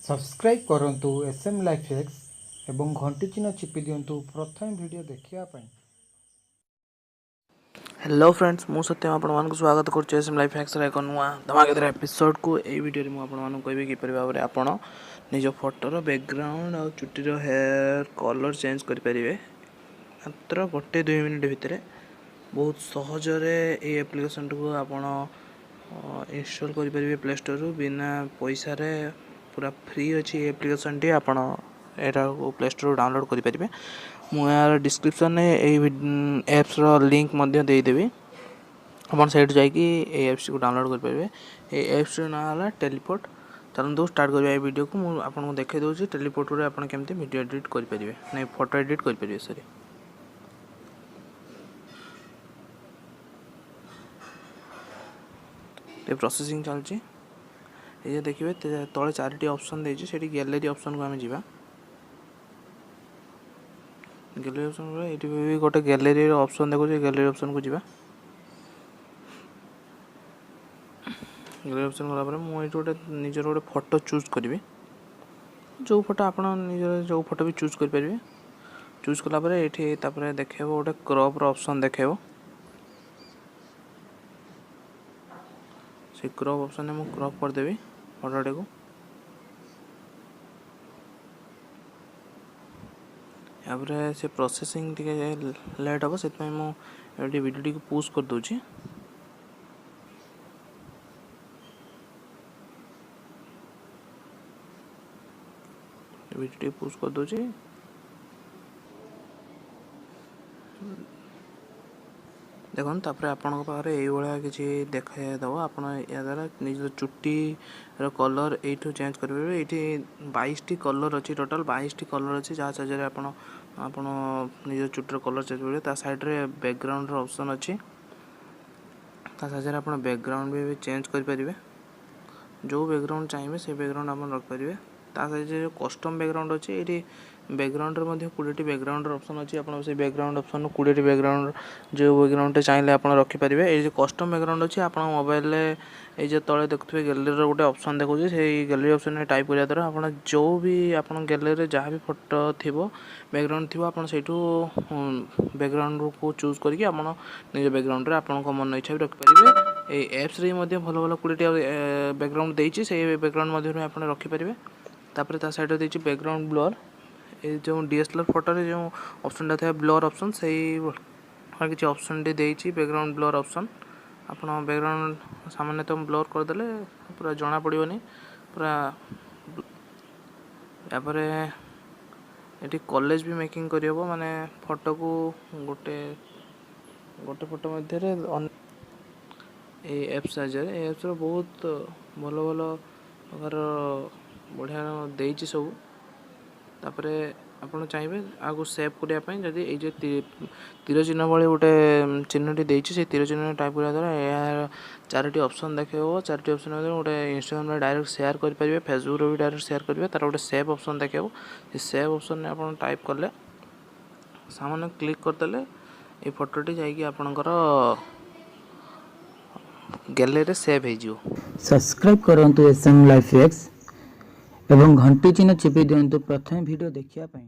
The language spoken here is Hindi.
सब्सक्राइब करंतु एसएम लाइफ एक्स एवं घंटी चिन्ह चिपी दिंतु प्रथम वीडियो देखिया पाई। हेलो फ्रेंड्स मु सत्यम आपको स्वागत करुच्चे एसएम लाइफ एक्स एक नुआ धमाकेदार एपिसोड को यही वीडियो में आपको कहबी किपर भाव में आप निज फोटोर बैकग्राउंड और चुटीर हेयर कलर चेंज करेंगे मात्र गोटे 2 मिनिट भितर बहुत सहजरे ये एप्लिकेशन को आप इंस्टॉल करेंगे प्ले स्टोर रु बिना पैसा रे पूरा फ्री अच्छी एप्लिकेशन टी आप प्ले स्टोर डाउनलोड करेंगे। मुझे यार डिस्क्रिप्शन में एप्स लिंक देदेवी आप साइड जाकि एप्स को डाउनलोड करेंगे। ये एप्स ना है टेलीपोर्ट। चलते स्टार्ट करिए वीडियो को मुझे आपको देखे दूसरी टेलीपोर्ट रे आप केमती वीडियो एडिट करेंगे नहीं फोटो एडिट करेंगे सॉरी। ये प्रोसेसिंग चलती ये देखिए तले 4टी ऑप्शन देती से गैलरी ऑप्शन को आम जा गैलरी ऑप्शन ये गोटे गैलरी ऑप्शन देखो गैलरी ऑप्शन को जा गैलरी ऑप्शन गला मुझे गोटे निजर गोटे फोटो चूज करी जो फोटो आप निजर जो फोटो भी चूज करेंगे। चूज कलापर ये देखे गोटे क्रॉप ऑप्शन देखे से क्रॉप ऑप्शन में मुझे क्रॉप करदेवी फोटोटी को। यहाँ से प्रोसेसिंग टी लेट हम से मुझे वीडियो को पुश कर दूची वीडियो पुश कर दूची देखो तापर आपण पाखे ये किसी देखादेव आप द्वारा निज चुटी कलर यू चेंज करेंगे। ये 22टी कलर अच्छी टोटाल 22टी कलर अच्छी जहाँ साहाଯ୍य आप निज चुटीर कलर चेंज करेंगे। साइड्रे बैकग्राउंड ऑप्शन अच्छी साहाଯ୍य आप बैकग्राउंड भी चेंज करेंगे जो बैकग्राउंड चाहिए से बैकग्राउंड आप रखिपारे। जो कस्टम बैकग्राउंड अच्छी ये बैकग्राउंड 20टी बैकग्राउंड ऑप्शन अच्छी आप से बैकग्राउंड ऑप्शन 20टी बैकग्राउंड जो बैकग्राउंड चाहिए आप रखिपारे। ये जो कस्टम बैकग्राउंड अच्छी आप मोबाइल ये तले देखुए गैलरी गोटे ऑप्शन देखो से गैलरी ऑप्शन में टाइप करने द्वारा आप जो भी आप गैलरी जहाँ भी फोटो थी बैकग्राउंड थी आप बैकग्राउंड को चूज करके आप निज बैकग्राउंड आपको मन इच्छा भी रखिपारे। ये एप्स रे भल भल 20टी बैकग्राउंड देती से बैकग्राउंड मध्य आप रखिपारे। तापर ता साइड देती बैकग्राउंड ब्लर ये जो डीएसएलआर फोटो रे जो ऑप्शन था ब्लर ऑप्शन से किसी ऑप्शन टी देती बैकग्राउंड ब्लर ऑप्शन आप बैकग्राउंड सामान्य तो ब्लर करदे पूरा जना पड़ोनी पूरा। यापर ये कॉलेज भी मेकिंग कर माने फोटो को गोटे गोटे फोटो मध्य एप्स साहाଯ୍य एप्स बहुत भल भल प्रकार बढ़िया देती सब। तापर आपड़ चाहिए आगे सेव करने जदि ये तीर चिन्ह भाई गोटे चिन्हटी देती से तीर चिन्ह टाइप करने द्वारा यार 4टी ऑप्शन देखे 4टी ऑप्शन गोटे इंस्टाग्राम डायरेक्ट शेयर करेंगे फेसबुक भी डायरेक्ट शेयर करेंगे तार गोटे सेव ऑप्शन देखे सेव ऑप्शन में आप टाइप कले सामान्य क्लिक करदे ये फोटोटी जाकि आपणकर गैलरी सेव हो। सब्सक्राइब करंतु एसएम लाइफ एक्स एवं घंटी चिन्ह चिपी दिंतु प्रथम वीडियो देखिया पाई।